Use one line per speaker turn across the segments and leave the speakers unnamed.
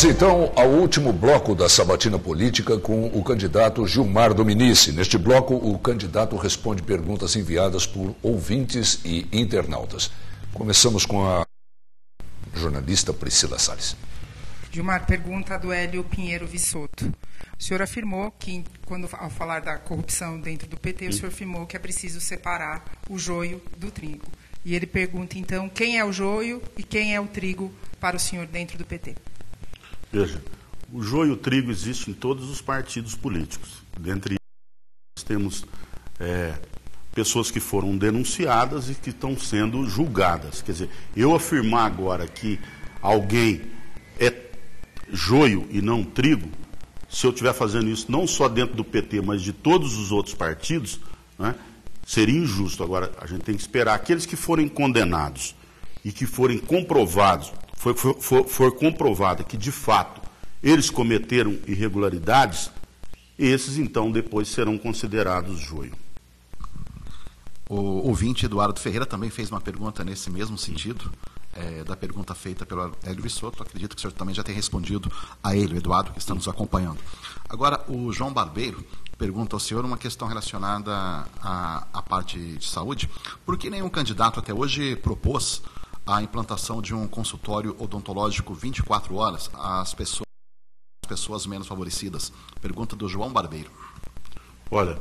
então ao último bloco da sabatina política com o candidato Gilmar Dominici. Neste bloco, o candidato responde perguntas enviadas por ouvintes e internautas. Começamos com a jornalista Priscila Salles.
Gilmar, pergunta do Hélio Pinheiro Vissoto. O senhor afirmou que, ao falar da corrupção dentro do PT, o senhor afirmou que é preciso separar o joio do trigo. E ele pergunta, então, quem é o joio e quem é o trigo para o senhor dentro do PT?
Veja, o joio e o trigo existem em todos os partidos políticos. Dentre eles, temos pessoas que foram denunciadas e que estão sendo julgadas. Quer dizer, eu afirmar agora que alguém é joio e não trigo, se eu estiver fazendo isso não só dentro do PT, mas de todos os outros partidos, né, seria injusto. Agora, a gente tem que esperar aqueles que forem condenados e que forem comprovados, for comprovado que, de fato, eles cometeram irregularidades, esses, então, depois serão considerados joio.
O ouvinte Eduardo Ferreira também fez uma pergunta nesse mesmo sentido, da pergunta feita pelo Hélio Vissoto. Acredito que o senhor também já tenha respondido a ele, o Eduardo, que está nos acompanhando. Agora, o João Barbeiro pergunta ao senhor uma questão relacionada à parte de saúde. Por que nenhum candidato até hoje propôs a implantação de um consultório odontológico 24 horas às pessoas menos favorecidas? Pergunta do João Barbeiro.
Olha,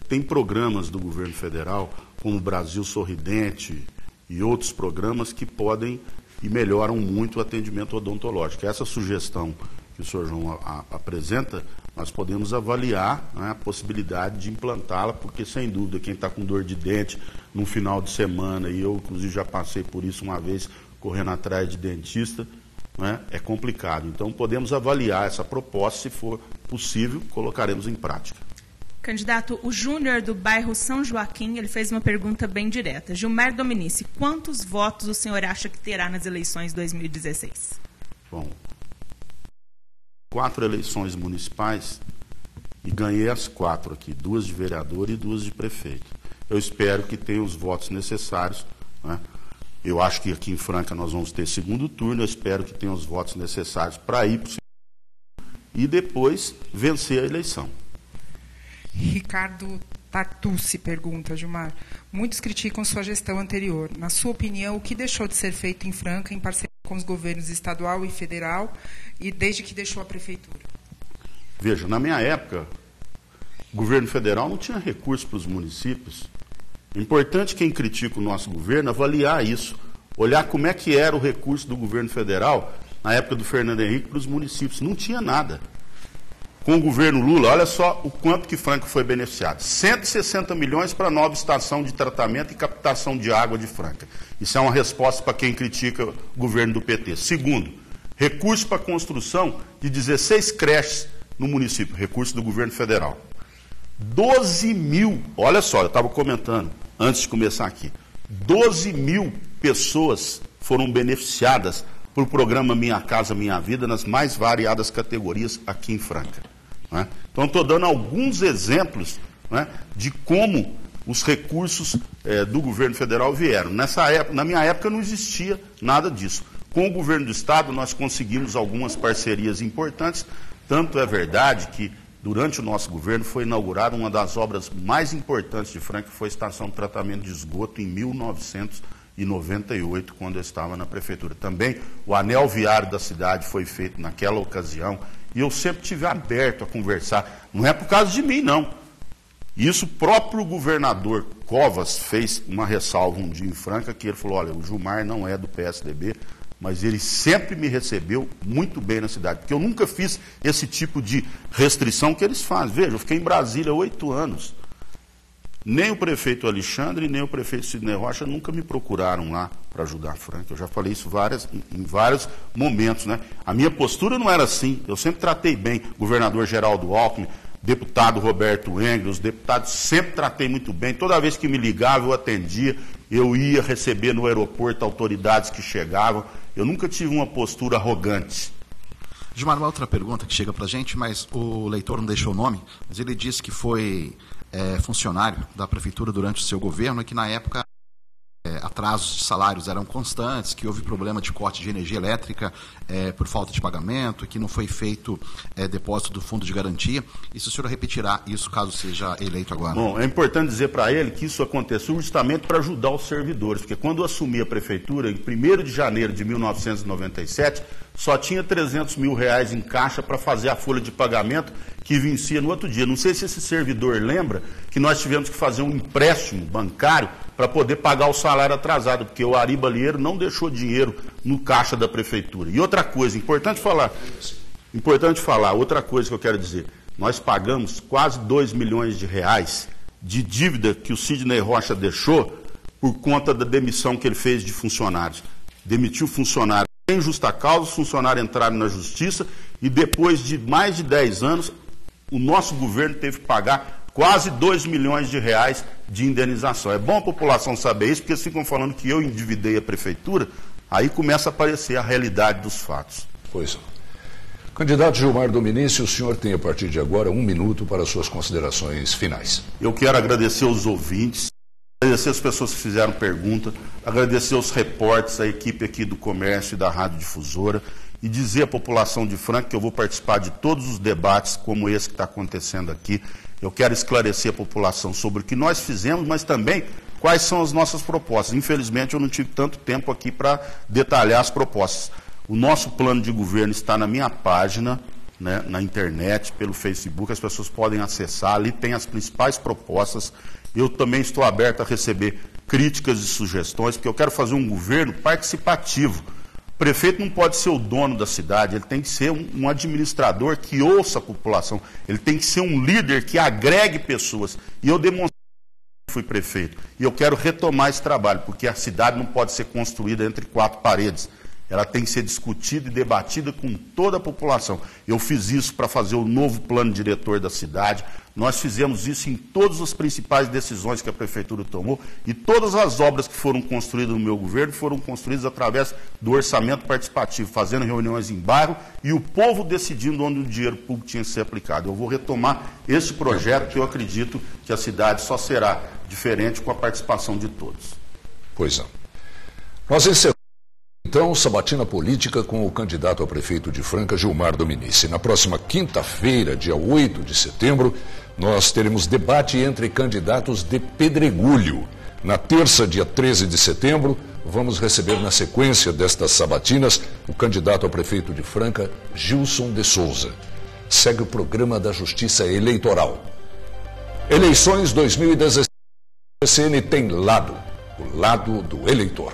tem programas do governo federal, como o Brasil Sorridente e outros programas que podem e melhoram muito o atendimento odontológico. Essa sugestão que o senhor João apresenta, nós podemos avaliar, né, a possibilidade de implantá-la, porque, sem dúvida, quem está com dor de dente no final de semana, e eu, inclusive, já passei por isso uma vez, correndo atrás de dentista, né, é complicado. Então, podemos avaliar essa proposta, se for possível, colocaremos em prática.
Candidato, o Júnior do bairro São Joaquim, ele fez uma pergunta bem direta. Gilmar Dominici, quantos votos o senhor acha que terá nas eleições de 2016?
Bom, 4 eleições municipais e ganhei as 4 aqui, 2 de vereador e 2 de prefeito. Eu espero que tenha os votos necessários, né? Eu acho que aqui em Franca nós vamos ter segundo turno, eu espero que tenha os votos necessários para ir para o segundo turno e depois vencer a eleição.
Ricardo Tartucci pergunta, Gilmar. Muitos criticam sua gestão anterior. Na sua opinião, o que deixou de ser feito em Franca em parceria com os governos estadual e federal e desde que deixou a prefeitura?
Veja, na minha época, o governo federal não tinha recursos para os municípios. É importante quem critica o nosso governo avaliar isso, olhar como é que era o recurso do governo federal na época do Fernando Henrique para os municípios. Não tinha nada. Com o governo Lula, olha só o quanto que Franca foi beneficiado. 160 milhões para a nova estação de tratamento e captação de água de Franca. Isso é uma resposta para quem critica o governo do PT. Segundo, recurso para a construção de 16 creches no município, recurso do governo federal. 12 mil, olha só, eu estava comentando antes de começar aqui, 12 mil pessoas foram beneficiadas por programa Minha Casa Minha Vida nas mais variadas categorias aqui em Franca. Né? Então, estou dando alguns exemplos, né, de como os recursos do governo federal vieram. Na minha época não existia nada disso. Com o governo do Estado nós conseguimos algumas parcerias importantes, tanto é verdade que durante o nosso governo foi inaugurada uma das obras mais importantes de Franca, que foi a estação de tratamento de esgoto em 1998, quando eu estava na prefeitura. Também o anel viário da cidade foi feito naquela ocasião, e eu sempre estive aberto a conversar. Não é por causa de mim, não. Isso o próprio governador Covas fez uma ressalva um dia em Franca, que ele falou, olha, o Gilmar não é do PSDB, mas ele sempre me recebeu muito bem na cidade, porque eu nunca fiz esse tipo de restrição que eles fazem. Veja, eu fiquei em Brasília 8 anos. Nem o prefeito Alexandre, nem o prefeito Sidney Rocha nunca me procuraram lá para ajudar a Franca. Eu já falei isso em vários momentos, né? A minha postura não era assim. Eu sempre tratei bem o governador Geraldo Alckmin, deputado Roberto Engel, os deputados sempre tratei muito bem. Toda vez que me ligava, eu atendia. Eu ia receber no aeroporto autoridades que chegavam. Eu nunca tive uma postura arrogante.
Gilmar, uma outra pergunta que chega para a gente, mas o leitor não deixou o nome, mas ele disse que foi funcionário da prefeitura durante o seu governo e que na época atrasos de salários eram constantes, que houve problema de corte de energia elétrica por falta de pagamento, que não foi feito depósito do fundo de garantia. E se o senhor repetirá isso caso seja eleito agora?
Bom, é importante dizer para ele que isso aconteceu justamente para ajudar os servidores, porque quando eu assumi a prefeitura, em 1º de janeiro de 1997, só tinha R$300 mil em caixa para fazer a folha de pagamento que vencia no outro dia. Não sei se esse servidor lembra que nós tivemos que fazer um empréstimo bancário para poder pagar o salário atrasado, porque o Ari Balieiro não deixou dinheiro no caixa da prefeitura. E outra coisa, importante falar, outra coisa que eu quero dizer, nós pagamos quase R$2 milhões de dívida que o Sidney Rocha deixou por conta da demissão que ele fez de funcionários. Demitiu funcionário sem justa causa, os funcionários entraram na justiça e depois de mais de 10 anos, o nosso governo teve que pagar quase R$2 milhões de indenização. É bom a população saber isso, porque eles ficam falando que eu endividei a prefeitura, aí começa a aparecer a realidade dos fatos.
Pois é. Candidato Gilmar Dominici, o senhor tem a partir de agora 1 minuto para suas considerações finais.
Eu quero agradecer os ouvintes, agradecer as pessoas que fizeram pergunta, agradecer os repórteres, a equipe aqui do Comércio e da Rádio Difusora, e dizer à população de Franca que eu vou participar de todos os debates como esse que está acontecendo aqui. Eu quero esclarecer a população sobre o que nós fizemos, mas também quais são as nossas propostas. Infelizmente, eu não tive tanto tempo aqui para detalhar as propostas. O nosso plano de governo está na minha página, né, na internet, pelo Facebook, as pessoas podem acessar, ali tem as principais propostas. Eu também estou aberto a receber críticas e sugestões, porque eu quero fazer um governo participativo. O prefeito não pode ser o dono da cidade, ele tem que ser um administrador que ouça a população, ele tem que ser um líder que agregue pessoas. E eu demonstrei que fui prefeito. E eu quero retomar esse trabalho, porque a cidade não pode ser construída entre 4 paredes. Ela tem que ser discutida e debatida com toda a população. Eu fiz isso para fazer o novo plano diretor da cidade. Nós fizemos isso em todas as principais decisões que a prefeitura tomou e todas as obras que foram construídas no meu governo foram construídas através do orçamento participativo, fazendo reuniões em bairro e o povo decidindo onde o dinheiro público tinha que ser aplicado. Eu vou retomar esse projeto que eu acredito que a cidade só será diferente com a participação de todos.
Pois é. Nós encerramos então Sabatina Política com o candidato a prefeito de Franca, Gilmar Dominici. Na próxima quinta-feira, dia 8 de setembro, nós teremos debate entre candidatos de Pedregulho. Na terça, dia 13 de setembro, vamos receber na sequência destas sabatinas o candidato a prefeito de Franca, Gilson de Souza. Segue o programa da Justiça Eleitoral. Eleições 2016, o PCN tem lado, o lado do eleitor.